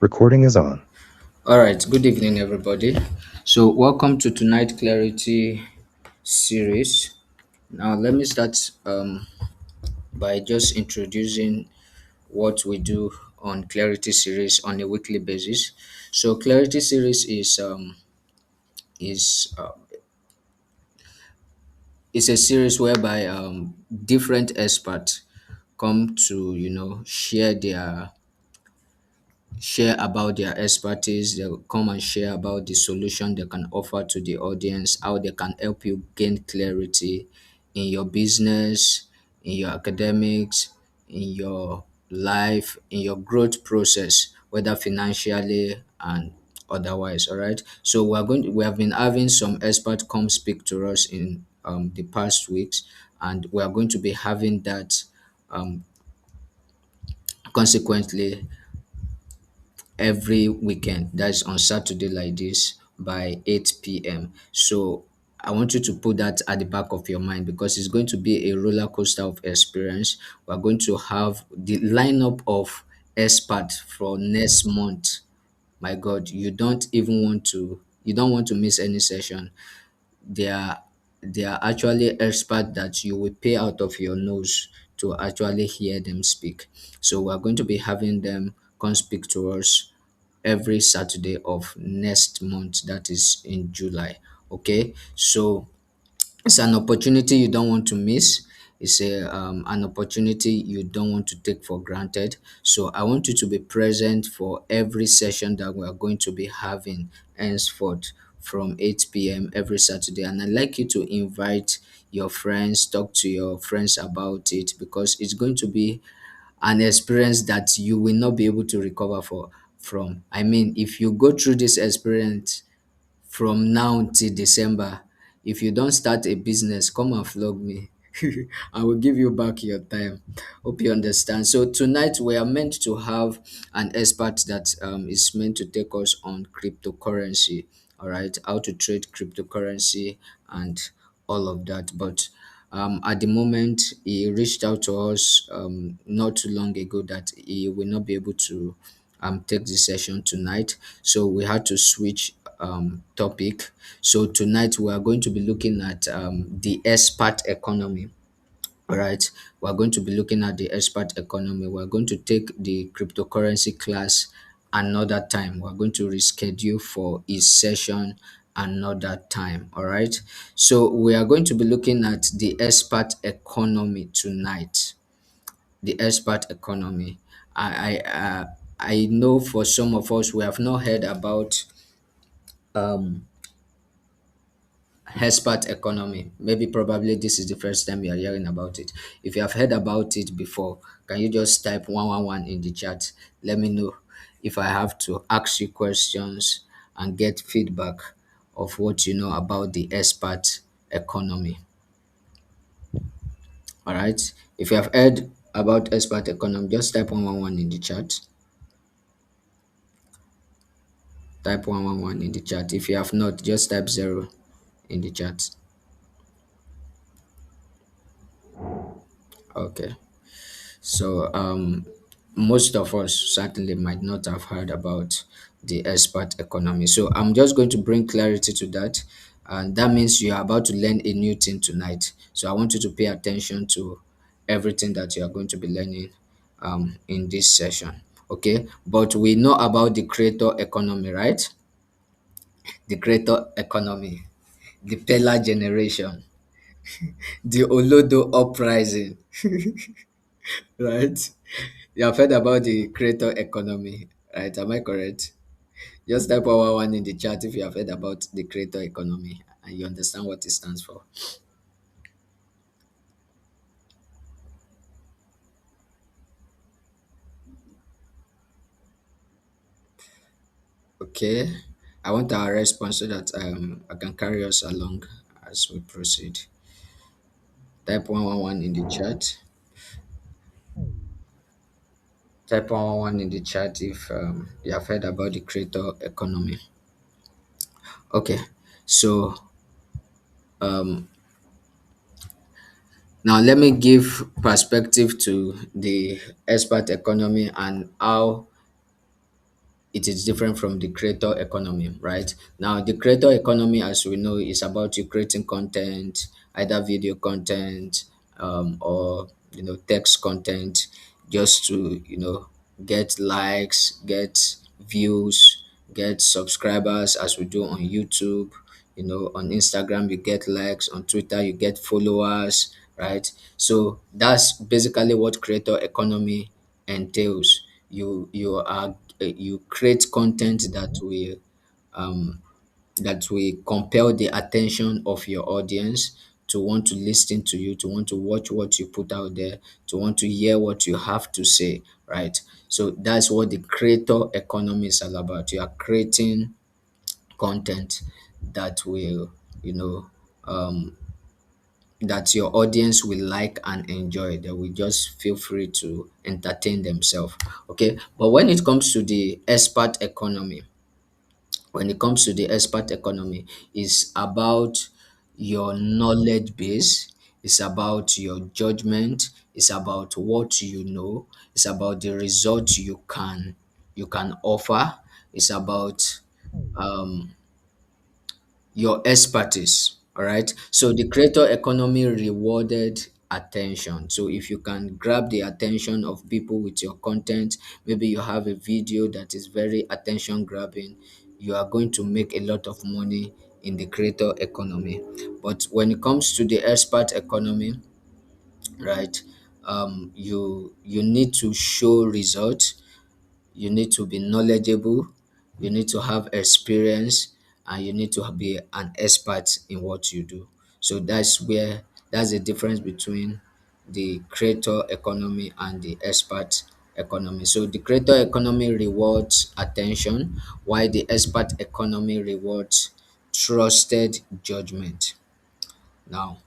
Recording is on. All right, good evening, everybody. So, welcome to tonight clarity series. Now, let me start by just introducing what we do on clarity series on a weekly basis. So, clarity series is is a series whereby different experts come to share about their expertise. They'll come and share about the solution they can offer to the audience, how they can help you gain clarity in your business, in your academics, in your life, in your growth process, whether financially and otherwise. All right. So we have been having some experts come speak to us in the past weeks, and we are going to be having that consequently every weekend. That's on Saturday like this by 8 p.m. So I want you to put that at the back of your mind because it's going to be a roller coaster of experience. We're going to have the lineup of experts for next month. My God, you don't want to miss any session. They are they are actually experts that you will pay out of your nose to actually hear them speak. So we're going to be having them come speak to us every Saturday of next month, that is in July. Okay, so it's an opportunity you don't want to miss. It's an opportunity you don't want to take for granted. So I want you to be present for every session that we are going to be having henceforth from 8 p.m. every Saturday. And I'd like you to invite your friends, talk to your friends about it because it's going to be an experience that you will not be able to recover from. I mean, if you go through this experience from now till December, if you don't start a business, come and flog me. I will give you back your time. Hope you understand. So tonight we are meant to have an expert that is meant to take us on cryptocurrency. All right, how to trade cryptocurrency and all of that. But at the moment, he reached out to us not too long ago that he will not be able to take the session tonight. So we had to switch topic. So tonight we are going to be looking at the expert economy. All right, we're going to be looking at the expert economy. We're going to take the cryptocurrency class another time. We're going to reschedule for each session another time. All right, so we are going to be looking at the expert economy tonight. The expert economy. I know for some of us we have not heard about um expert economy. Maybe probably this is the first time you are hearing about it. If you have heard about it before, can you just type 111 in the chat? Let me know if I have to ask you questions and get feedback of what you know about the expert economy. All right. If you have heard about expert economy, just type 111 in the chat. Type 111 in the chat. If you have not, just type 0 in the chat. Okay. So most of us certainly might not have heard about the expert economy. So I'm just going to bring clarity to that. And that means you are about to learn a new thing tonight. So I want you to pay attention to everything that you are going to be learning in this session. Okay. But we know about the creator economy, right? The creator economy, the Pella generation, the Olodo uprising, right? You have heard about the creator economy, right? Am I correct? Just type 111 in the chat if you have heard about the creator economy and you understand what it stands for. Okay. I want our response so that I can carry us along as we proceed. Type 111 in the chat. Type 111 in the chat if you have heard about the creator economy. Okay. So um, now let me give perspective to the expert economy and how it is different from the creator economy, right? Now, the creator economy, as we know, is about you creating content, either video content, or text content, just to get likes, get views, get subscribers, as we do on YouTube. On Instagram you get likes, on Twitter you get followers, right? So that's basically what creator economy entails. You create content um, that will compel the attention of your audience to want to listen to you, to want to watch what you put out there, to want to hear what you have to say, right? So that's what the creator economy is all about. You are creating content that will, you know, um, that your audience will like and enjoy. They will just feel free to entertain themselves. Okay. But when it comes to the expert economy, it's about your knowledge base, it's about your judgment, it's about what you know, it's about the results you can offer, it's about um your expertise. All right. So the creator economy rewarded attention. So if you can grab the attention of people with your content, maybe you have a video that is very attention grabbing, you are going to make a lot of money in the creator economy. But when it comes to the expert economy, right, you need to show results, you need to be knowledgeable, you need to have experience, and you need to be an expert in what you do. So that's the difference between the creator economy and the expert economy. So the creator economy rewards attention, while the expert economy rewards trusted judgment. Now,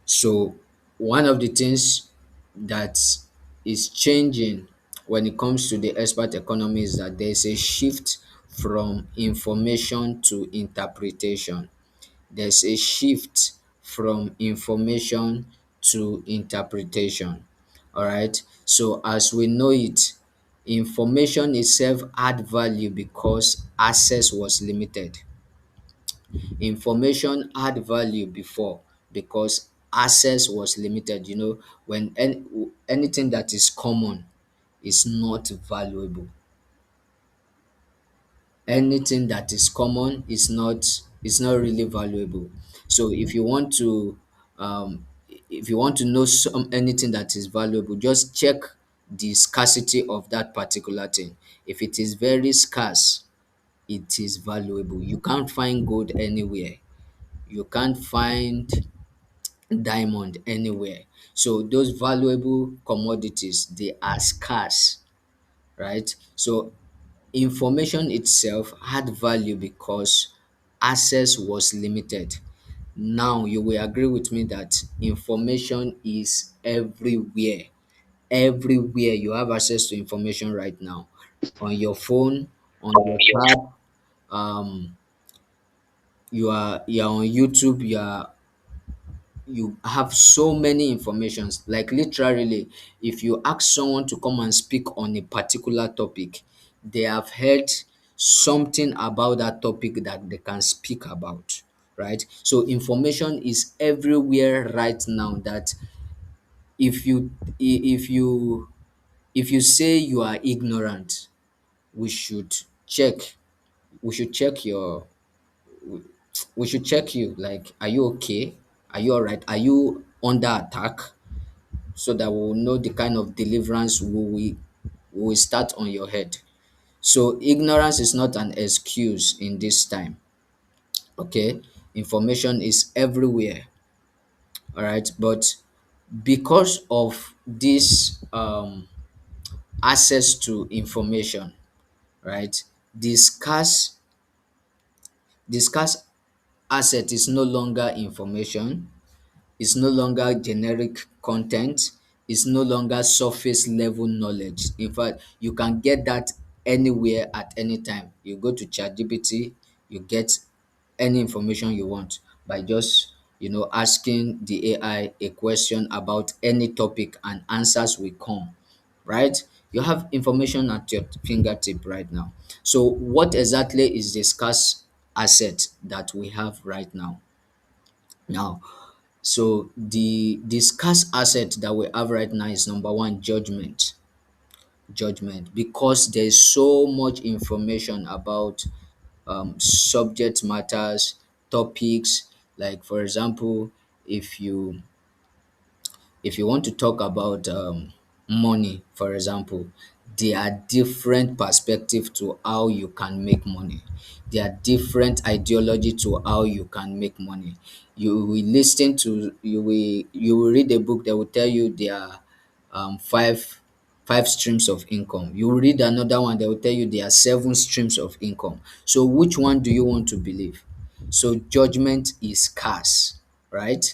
so one of the things that is changing when it comes to the expert economy is that there's a shift from information to interpretation. There's a shift from information to interpretation. All right. So as we know it, information itself had value because access was limited. Information had value before because access was limited. When anything that is common is not valuable. Anything that is common is not really valuable. So if you want to know anything that is valuable, just check the scarcity of that particular thing. If it is very scarce, it is valuable. You can't find gold anywhere. You can't find diamond anywhere. So those valuable commodities, they are scarce, right? So information itself had value because access was limited. Now you will agree with me that information is everywhere. Everywhere you have access to information right now. On your phone, on your tab, um, you are on YouTube, you have so many informations, like literally if you ask someone to come and speak on a particular topic, they have heard something about that topic that they can speak about, right? So information is everywhere right now, that if you if you if you say you are ignorant, we should check we should check your we should check you, like, are you okay? Are you all right? Are you under attack? So that we'll know the kind of deliverance we will start on your head. So ignorance is not an excuse in this time. Okay, information is everywhere. All right, but because of this access to information, right, the scarce asset is no longer information. It's no longer generic content. It's no longer surface level knowledge. In fact, you can get that anywhere at any time. You go to ChatGPT, you get any information you want by just asking the AI a question about any topic, and answers will come, right? You have information at your fingertip right now. So what exactly is the scarce asset that we have right now? Now, so the scarce asset that we have right now is number one, judgment. Judgment, because there's so much information about subject matters, topics. Like for example, if you if you want to talk about money, for example, there are different perspective to how you can make money. There are different ideology to how you can make money. You will read a book that will tell you there are five streams of income. You will read another one that will tell you there are seven streams of income. So which one do you want to believe? So judgment is scarce, right?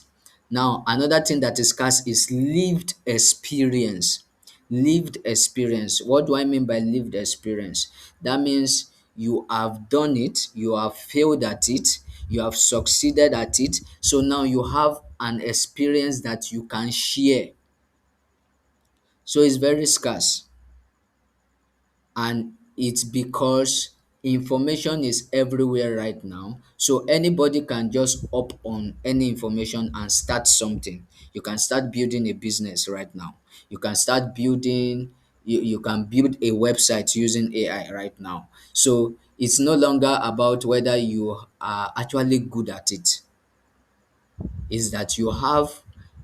Now, another thing that is scarce is lived experience. Lived experience. What do I mean by lived experience? That means you have done it, you have failed at it, you have succeeded at it. So now you have an experience that you can share. So it's very scarce. And it's because information is everywhere right now, so anybody can just up on any information and start something. You can start building a business right now. You can start building you can build a website using AI right now. So it's no longer about whether you are actually good at it. Is that you have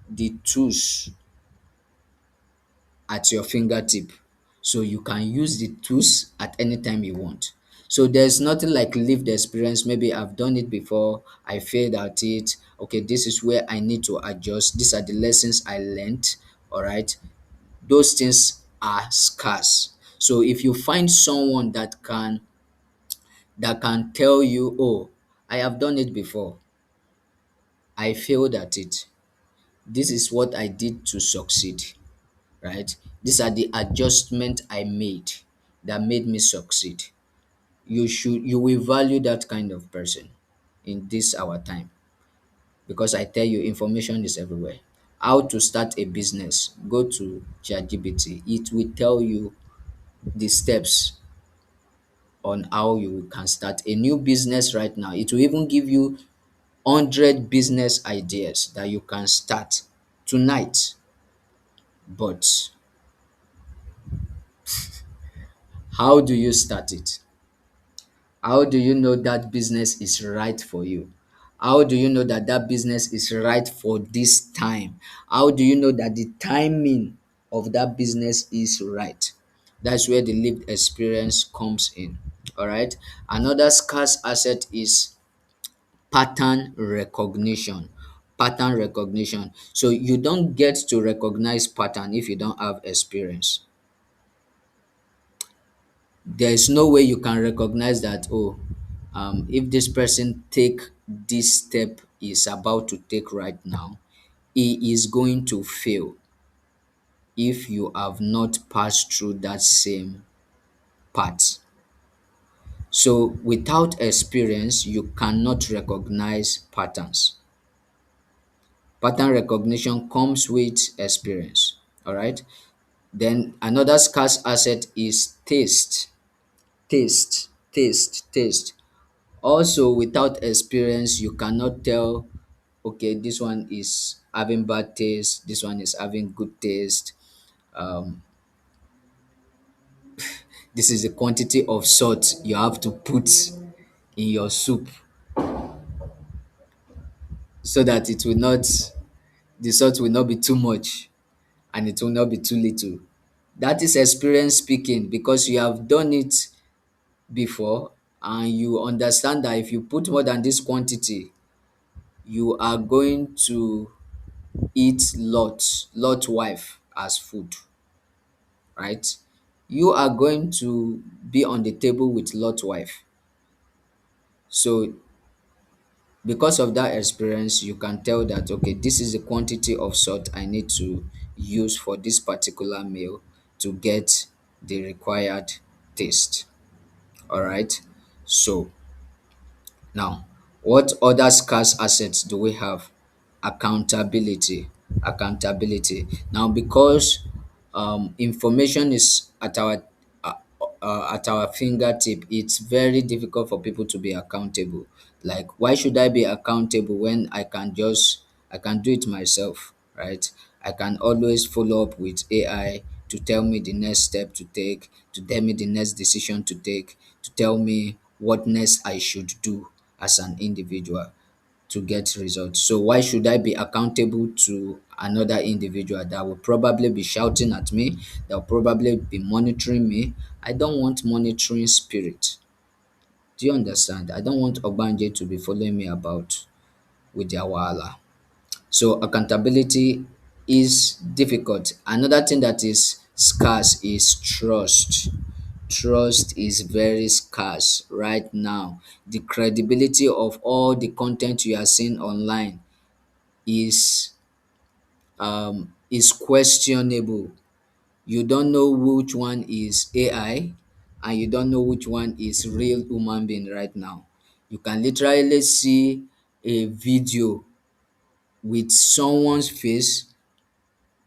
the tools at your fingertip. So you can use the tools at any time you want. So there's nothing like lived experience. Maybe I've done it before, I failed at it. Okay, this is where I need to adjust. These are the lessons I learned. All right. Those things are scarce. So if you find someone that can tell you, oh, I have done it before, I failed at it. This is what I did to succeed, right? These are the adjustment I made that made me succeed. You will value that kind of person in this our time, because I tell you information is everywhere. How to start a business, go to ChatGPT. It will tell you the steps on how you can start a new business right now. It will even give you 100 business ideas that you can start tonight. But how do you start it? How do you know that business is right for you? How do you know that that business is right for this time? How do you know that the timing of that business is right? That's where the lived experience comes in. All right. Another scarce asset is pattern recognition. Pattern recognition. So you don't get to recognize pattern if you don't have experience. There is no way you can recognize that, oh, if this person take this step is about to take right now, he is going to fail if you have not passed through that same path. So without experience you cannot recognize patterns. Pattern recognition comes with experience. All right. Then another scarce asset is taste. Taste. Also, without experience, you cannot tell, okay, this one is having bad taste, this one is having good taste. Um, this is the quantity of salt you have to put in your soup so that the salt will not be too much and it will not be too little. That is experience speaking, because you have done it before and you understand that if you put more than this quantity, you are going to eat Lot wife as food, right? You are going to be on the table with Lot wife. So because of that experience, you can tell that, okay, this is the quantity of salt I need to use for this particular meal to get the required taste. All right. So now, what other scarce assets do we have? Accountability. Accountability. Now, because Information is uh, at our fingertip. It's very difficult for people to be accountable. Like, why should I be accountable when I can do it myself, right? I can always follow up with AI to tell me the next step to take, to tell me the next decision to take, to tell me what next I should do as an individual to get results. So why should I be accountable to another individual that will probably be shouting at me, that will probably be monitoring me? I don't want monitoring spirit. Do you understand? I don't want Ogbanje to be following me about with their wahala. So accountability is difficult. Another thing that is scarce is trust. Trust is very scarce right now. The credibility of all the content you are seeing online is questionable. You don't know which one is AI and you don't know which one is real human being right now. You can literally see a video with someone's face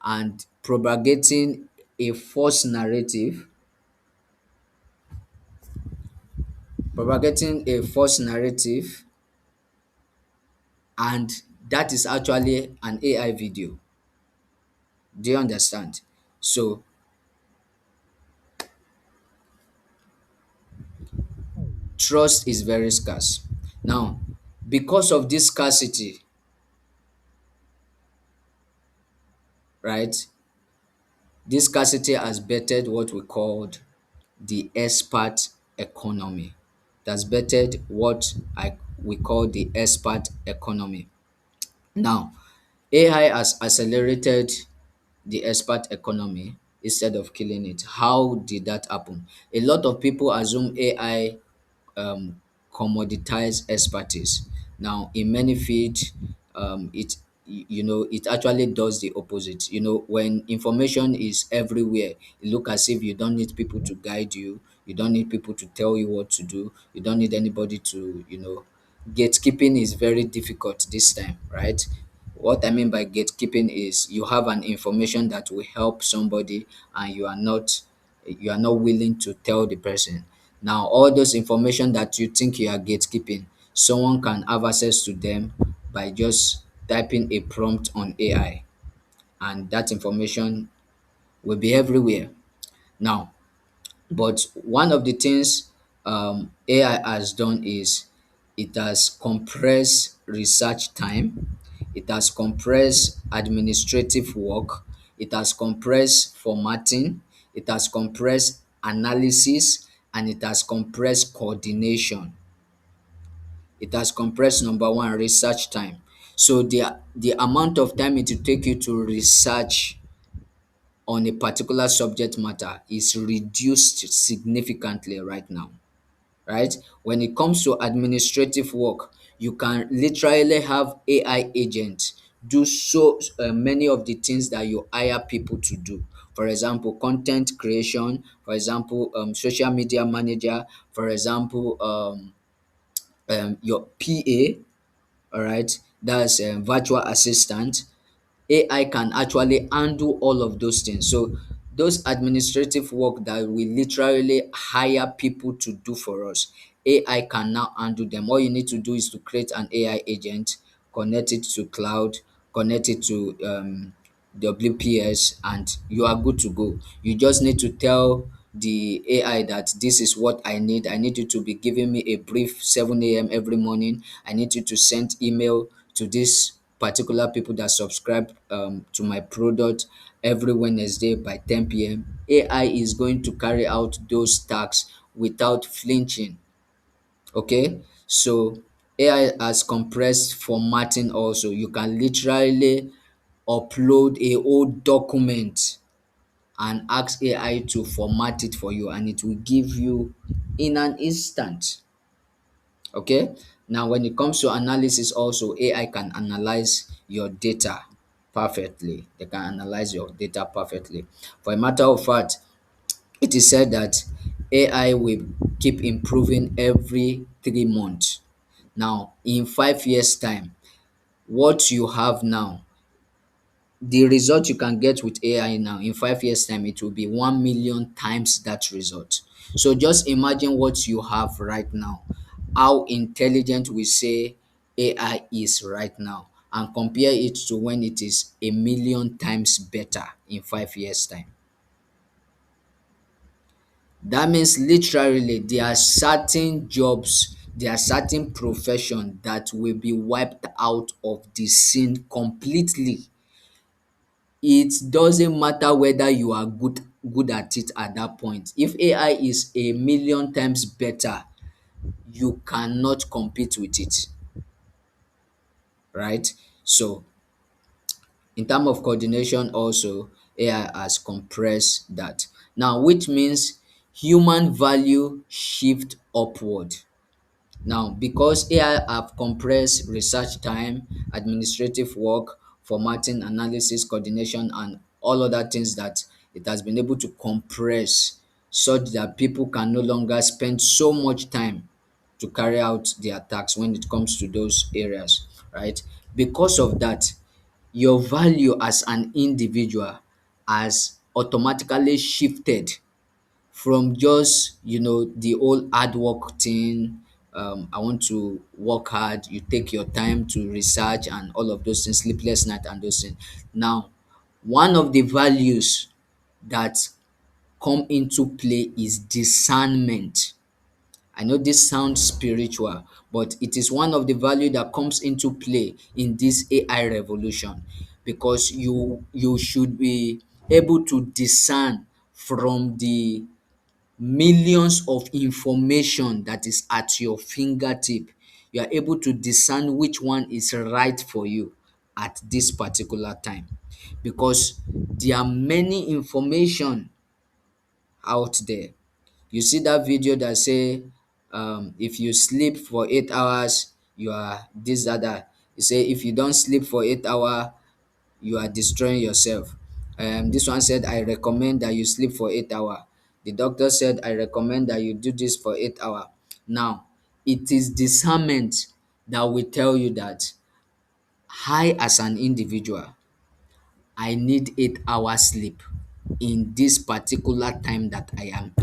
and propagating a false narrative, and that is actually an AI video. Do you understand? So trust is very scarce. Now, because of this scarcity, right? This scarcity has bettered what we called the expert economy. That's bettered what we call the expert economy. Now, AI has accelerated the expert economy instead of killing it. How did that happen? A lot of people assume AI commoditize expertise. Now, in many fields, it actually does the opposite. When information is everywhere, it look as if you don't need people to guide you. You don't need people to tell you what to do. You don't need anybody to, gatekeeping is very difficult this time, right? What I mean by gatekeeping is you have an information that will help somebody and you are not willing to tell the person. Now, all those information that you think you are gatekeeping, someone can have access to them by just typing a prompt on AI, and that information will be everywhere. Now, but one of the things AI has done is it has compressed research time, it has compressed administrative work, it has compressed formatting, it has compressed analysis, and it has compressed coordination. It has compressed number one, research time. So the amount of time it will take you to research on a particular subject matter is reduced significantly right now, right? When it comes to administrative work, you can literally have AI agents do so many of the things that you hire people to do. For example, content creation, for example, social media manager, for example, your PA, all right, that's a virtual assistant. AI can actually undo all of those things. So those administrative work that we literally hire people to do for us, AI can now undo them. All you need to do is to create an AI agent, connect it to cloud, connect it to WPS, and you are good to go. You just need to tell the AI that this is what I need. I need you to be giving me a brief 7 a.m. every morning. I need you to send email to this particular people that subscribe to my product every Wednesday by 10 p.m. AI is going to carry out those tasks without flinching. Okay, so AI has compressed formatting also. You can literally upload a old document and ask AI to format it for you, and it will give you in an instant. Okay, now when it comes to analysis, also AI can analyze your data perfectly. They can analyze your data perfectly. For a matter of fact, it is said that AI will keep improving every 3 months. Now, in 5 years' time, what you have now the result you can get with AI now in 5 years' time, it will be 1 million times that result. So just imagine what you have right now, how intelligent we say AI is right now, and compare it to when it is 1 million times better in 5 years' time. That means literally there are certain jobs, there are certain profession that will be wiped out of the scene completely. It doesn't matter whether you are good at it at that point. If AI is 1 million times better, you cannot compete with it, right? So in terms of coordination also, AI has compressed that. Now, which means human value shift upward. Now, because AI have compressed research time, administrative work, formatting, analysis, coordination, and all other things that it has been able to compress such that people can no longer spend so much time to carry out their tasks when it comes to those areas, right? Because of that, your value as an individual has automatically shifted from just the old hard work thing. I want to work hard, you take your time to research and all of those things, sleepless night and those things. Now, one of the values that come into play is discernment. I know this sounds spiritual, but it is one of the value that comes into play in this AI revolution, because you should be able to discern from the millions of information that is at your fingertip. You are able to discern which one is right for you at this particular time, because there are many information out there. You see that video that say, if you sleep for 8 hours, you are this, that. You say if you don't sleep for 8 hours, you are destroying yourself. This one said, I recommend that you sleep for 8 hours. The doctor said, I recommend that you do this for 8 hours. Now, it is discernment that will tell you that I, as an individual, I need 8 hours sleep in this particular time that I am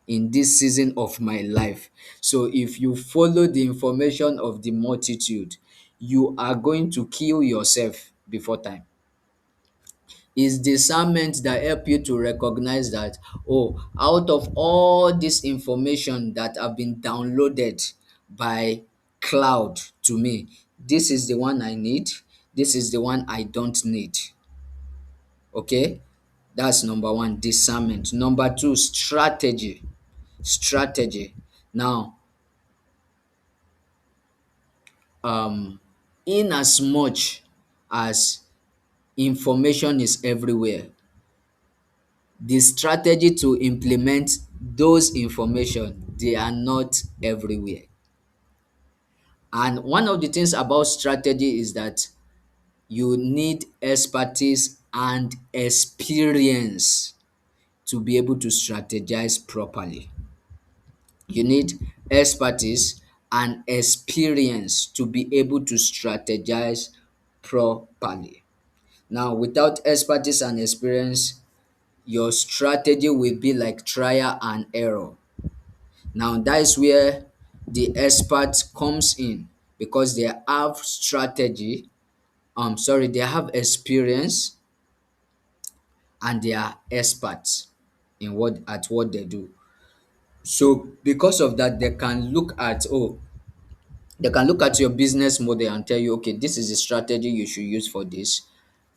in this season of my life. So if you follow the information of the multitude, you are going to kill yourself before time. Is discernment that help you to recognize that, oh, out of all this information that have been downloaded by cloud to me, this is the one I need, this is the one I don't need. Okay, that's number one, discernment. Number two, strategy. Now, in as much as information is everywhere, the strategy to implement those information, they are not everywhere. And one of the things about strategy is that you need expertise and experience to be able to strategize properly. You need expertise and experience to be able to strategize properly. Now, without expertise and experience, your strategy will be like trial and error. Now, that is where the expert comes in, because they have strategy, they have experience, and they are experts in what they do. So because of that, they can look at your business model and tell you, okay, this is the strategy you should use for this.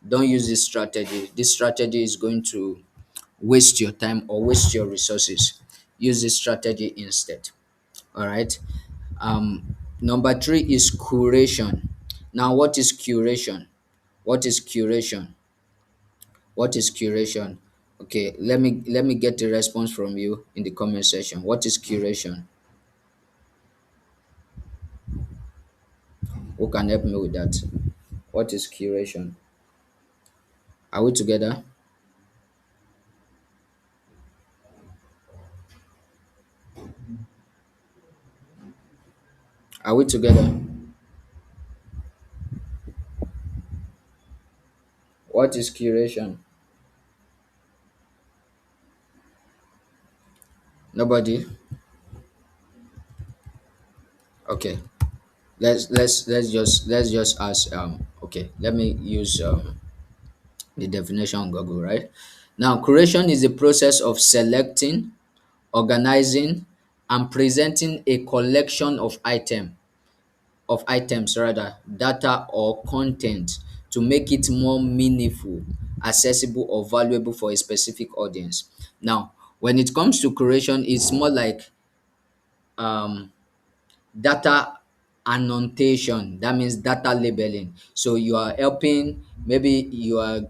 Don't use this strategy. This strategy is going to waste your time or waste your resources. Use this strategy instead. All right. Number three is curation. Now, what is curation? What is curation? What is curation? Okay, let me get a response from you in the comment section. What is curation? Who can help me with that? What is curation? Are we together? Are we together? What What is curation? Nobody? Okay. Let's just ask okay, let me use the definition on Google, right? Now, curation is the process of selecting, organizing, and presenting a collection of items rather, data or content to make it more meaningful, accessible, or valuable for a specific audience. Now, when it comes to curation, it's more like um data annotation. That means data labeling. So you are helping, maybe you are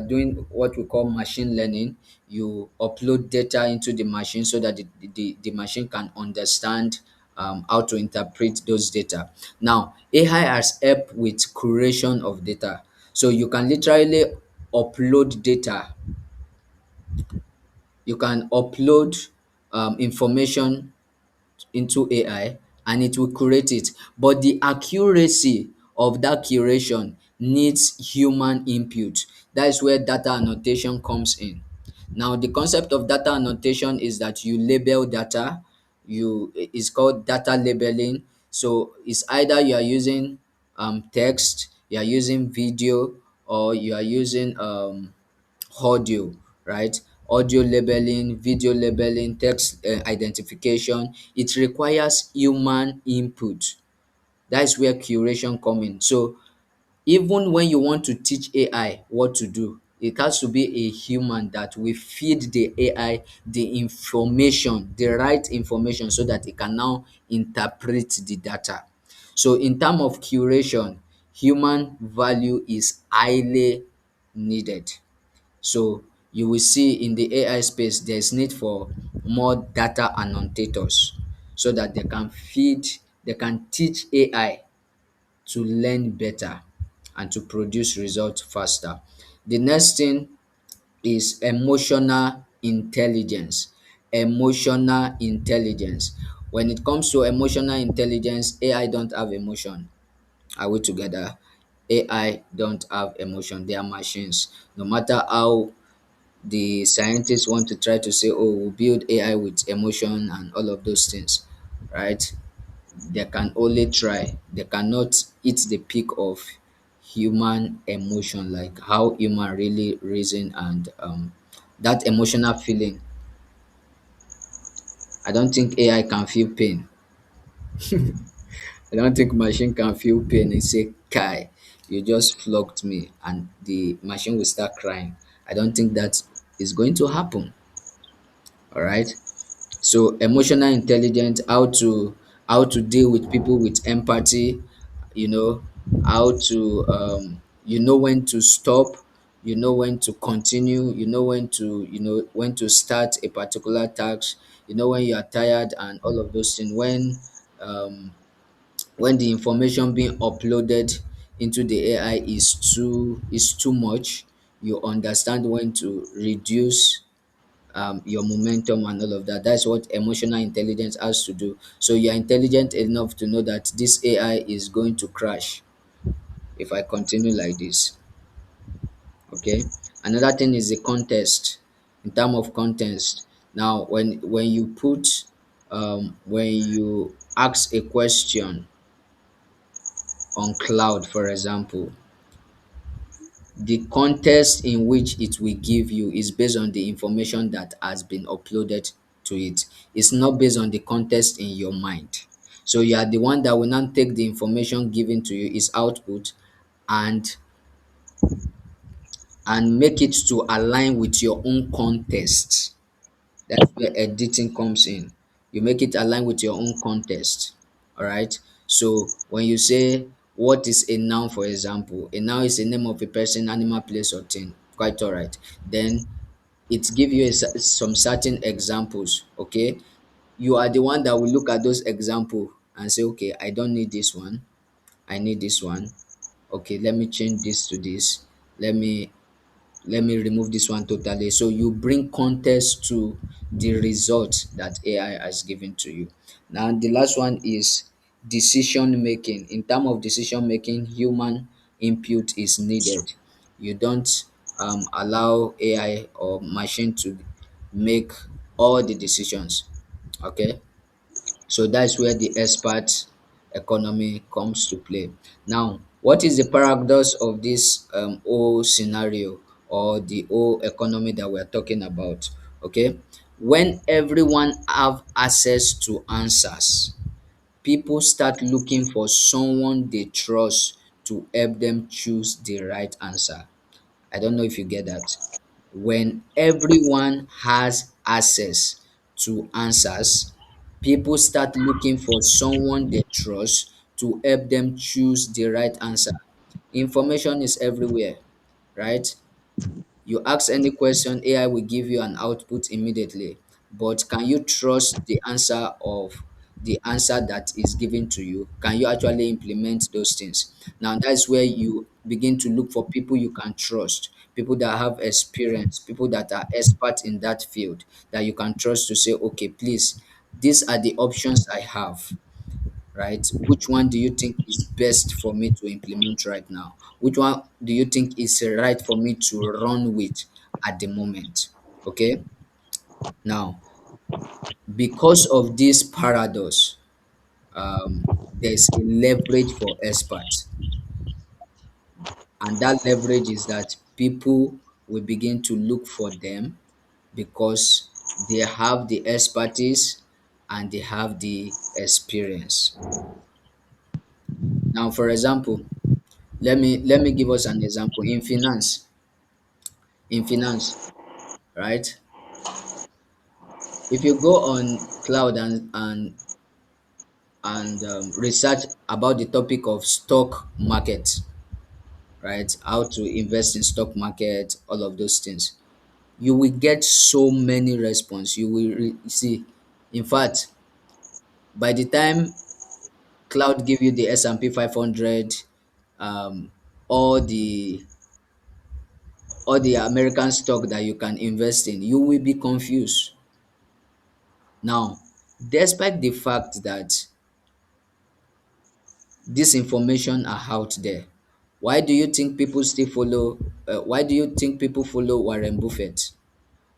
doing what we call machine learning. You upload data into the machine so that the machine can understand how to interpret those data. Now, AI has helped with curation of data. So you can literally upload data. You can upload information into AI and it will curate it. But the accuracy of that curation needs human input. That is where data annotation comes in. Now, the concept of data annotation is that you label data. It's called data labeling. So it's either you are using text, you are using video, or you are using audio, right? Audio labeling, video labeling, text identification. It requires human input. That's where curation come in. So even when you want to teach AI what to do, it has to be a human that will feed the AI the information, the right information, so that it can now interpret the data. So in terms of curation, human value is highly needed. So you will see in the AI space, there's need for more data annotators so that they can teach AI to learn better and to produce results faster. The next thing is emotional intelligence. Emotional intelligence. When it comes to emotional intelligence, AI don't have emotion. Are we together? AI don't have emotion. They are machines. No matter how the scientists want to try to say, oh, we'll build AI with emotion and all of those things, right? They can only try. They cannot hit the peak of human emotion, like how human really reason and that emotional feeling. I don't think AI can feel pain. I don't think machine can feel pain and say, Kai, you just flogged me, and the machine will start crying. I don't think that is going to happen. All right. So emotional intelligence, how to deal with people with empathy, you know, how to you know when to stop, you know when to continue, you know when to start a particular task, you know when you are tired and all of those things. Um when the information being uploaded into the AI is too much, you understand when to reduce your momentum and all of that. That's what emotional intelligence has to do. So you're intelligent enough to know that this AI is going to crash if I continue like this. Okay. Another thing is the context. In terms of context, now when you put when you ask a question on cloud, for example, the context in which it will give you is based on the information that has been uploaded to it. It's not based on the context in your mind. So you are the one that will not take the information given to you, is output, and make it to align with your own context. That's where editing comes in. You make it align with your own context. All right. So when you say what is a noun, for example, a noun is a name of a person, animal, place, or thing. Quite all right. Then it give you some certain examples. Okay. You are the one that will look at those examples and say, okay, I don't need this one. I need this one. Okay, let me change this to this. Let me remove this one totally. So you bring context to the result that AI has given to you. Now the last one is decision making. In terms of decision making, human input is needed. You don't allow AI or machine to make all the decisions. Okay, so that's where the expert economy comes to play. Now, what is the paradox of this whole scenario or the whole economy that we're talking about? Okay, when everyone have access to answers, people start looking for someone they trust to help them choose the right answer. I don't know if you get that. When everyone has access to answers, people start looking for someone they trust to help them choose the right answer. Information is everywhere, right? You ask any question, AI will give you an output immediately. But can you trust the answer that is given to you? Can you actually implement those things? Now that's where you begin to look for people you can trust, people that have experience, people that are experts in that field that you can trust to say, okay, please, these are the options I have, right? Which one do you think is best for me to implement right now? Which one do you think is right for me to run with at the moment? Okay. Now, because of this paradox, there's a leverage for experts, and that leverage is that people will begin to look for them because they have the expertise and they have the experience. Now, for example, let me give us an example in finance. In finance, right? If you go on cloud and research about the topic of stock market, right? How to invest in stock market, all of those things, you will get so many response. You will see. In fact, by the time cloud give you the S&P 500, um, all the all the American stock that you can invest in, you will be confused. Now, despite the fact that this information are out there, why do you think people still follow? Why do you think people follow Warren Buffett?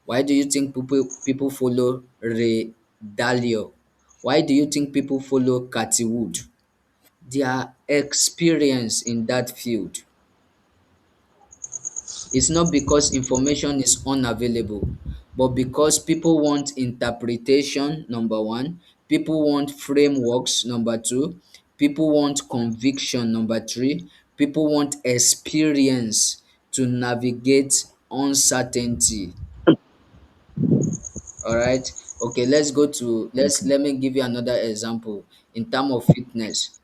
Why do you think people follow Ray Dalio? Why do you think people follow Cathy Wood? Their experience in that field. It's not because information is unavailable, but because people want interpretation, number one, people want frameworks, number two, people want conviction, number three, people want experience to navigate uncertainty. All right. Okay, let me give you another example in terms of fitness.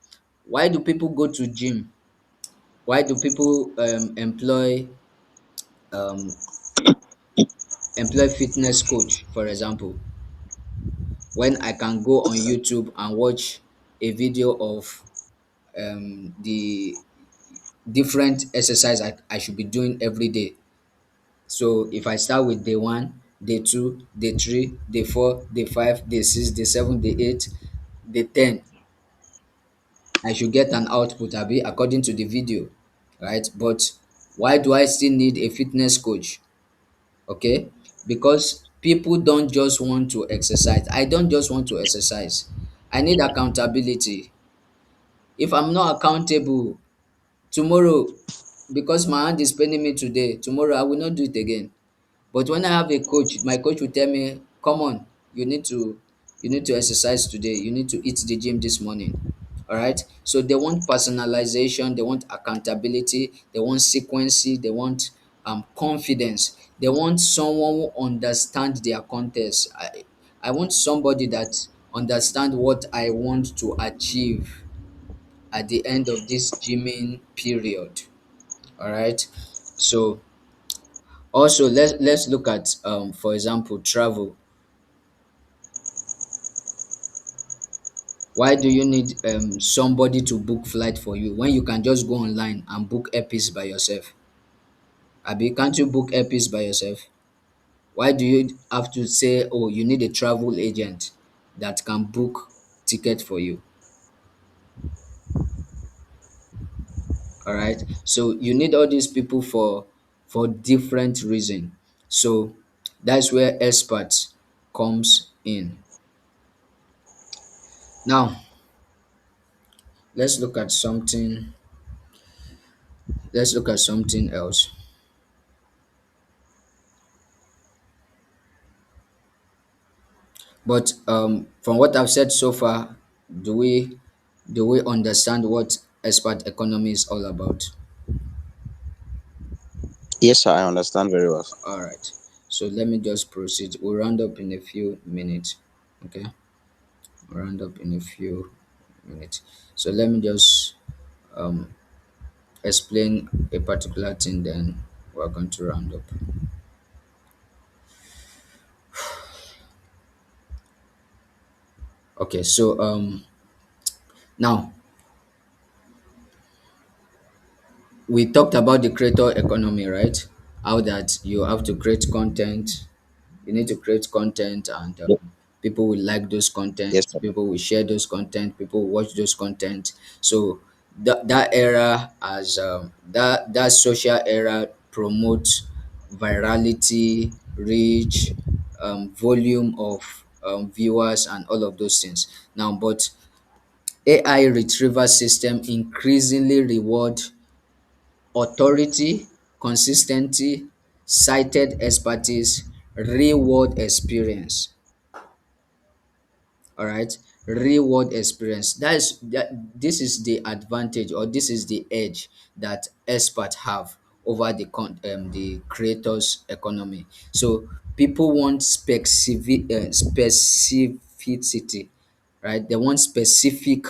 Why do people go to gym? Why do people um, employ fitness coach, for example, when I can go on YouTube and watch a video of the different exercise I should be doing every day. So if I start with day one, day two, day three, day four, day five, day six, day seven, day eight, day 10, I should get an output, Abi, according to the video, right? But why do I still need a fitness coach? Okay, because people don't just want to exercise. I don't just want to exercise. I need accountability. If I'm not accountable tomorrow, because my hand is paining me today, tomorrow I will not do it again. But when I have a coach, my coach will tell me, come on, you need to exercise today. You need to hit the gym this morning. All right. So they want personalization, they want accountability, they want sequency, they want confidence. They want someone who understands their context. I want somebody that understand what I want to achieve at the end of this gymming period. All right. So also, let's look at for example, travel. Why do you need somebody to book flight for you when you can just go online and book airpiece by yourself? Abi, can't you book airpiece by yourself? Why do you have to say, oh, you need a travel agent that can book ticket for you? All right. So you need all these people for different reason. So that's where experts comes in. Now let's look at something let's look at something else. But from what I've said so far, do we understand what expert economy is all about? Yes, sir, I understand very well. All right. So let me just proceed. We'll round up in a few minutes. Okay. We'll round up in a few minutes. So let me just um, explain a particular thing, then we're going to round up. Okay. So now we talked about the creator economy, right? How that you have to create content, you need to create content, and Ye- people will like those Yes, content, sir. people will share those content, people will watch those content. So that era, as that social era, promotes virality, reach, volume of viewers, and all of those things. Now, but AI retrieval system increasingly reward authority, consistency, cited expertise, real world experience. All right, real world experience. This is the advantage, or this is the edge that experts have over the creators economy. So people want specificity, right? They want specific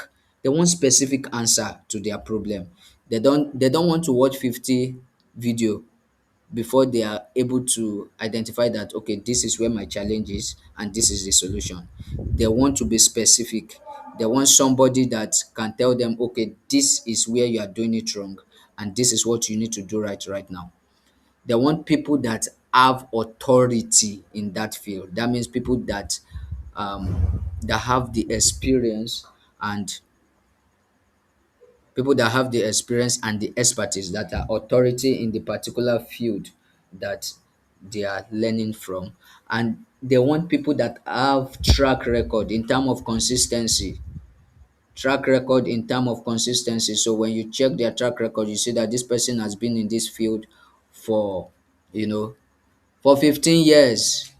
answer to their problem. They don't want to watch 50 video before they are able to identify that, okay, this is where my challenge is and this is the solution. They want to be specific. They want somebody that can tell them, okay, this is where you are doing it wrong and this is what you need to do right now. They want people that have authority in that field. That means people that have the experience, and people that have the experience and the expertise, that are authority in the particular field that they are learning from. And they want people that have track record in terms of consistency. Track record in terms of consistency. So when you check their track record, you see that this person has been in this field for, you know, for 15 years,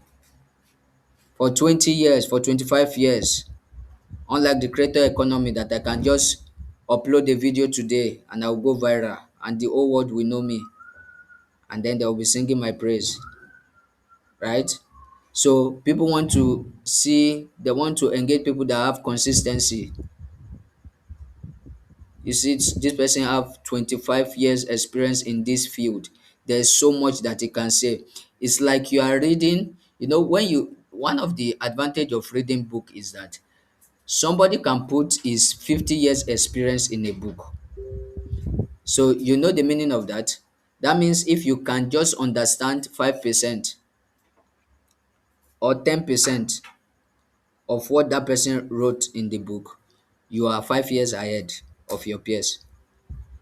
for 20 years, for 25 years. Unlike the creator economy, that I can just upload a video today and I'll go viral and the whole world will know me, and then they'll be singing my praise, right? So people want to see, they want to engage people that have consistency. You see, this person have 25 years experience in this field. There's so much that he can say. It's like you are reading, when you one of the advantage of reading book is that somebody can put his 50 years experience in a book. So you know the meaning of that. That means if you can just understand 5% or 10% of what that person wrote in the book, you are 5 years ahead of your peers.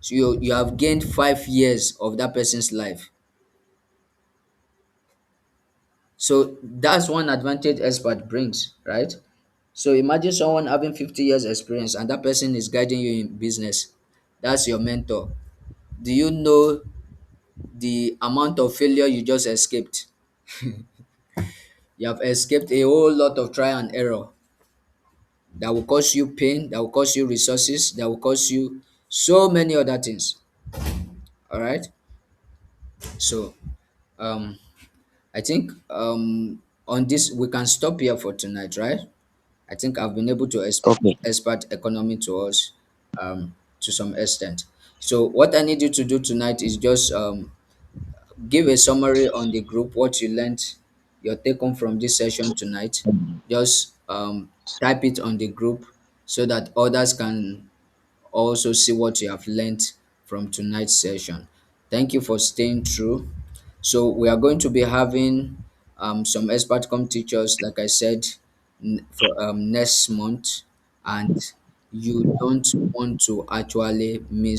So you have gained 5 years of that person's life. So that's one advantage expert brings, right? So imagine someone having 50 years experience and that person is guiding you in business. That's your mentor. Do you know the amount of failure you just escaped? You have escaped a whole lot of trial and error that will cause you pain, that will cause you resources, that will cause you so many other things. All right. So um I think on this we can stop here for tonight, right? I think I've been able to Okay. expert economy to us to some extent. So what I need you to do tonight is just give a summary on the group, what you learned, your take home from this session tonight. Just type it on the group so that others can also see what you have learned from tonight's session. Thank you for staying through. So we are going to be having some expert come teachers, like I said, for next month, and you don't want to actually miss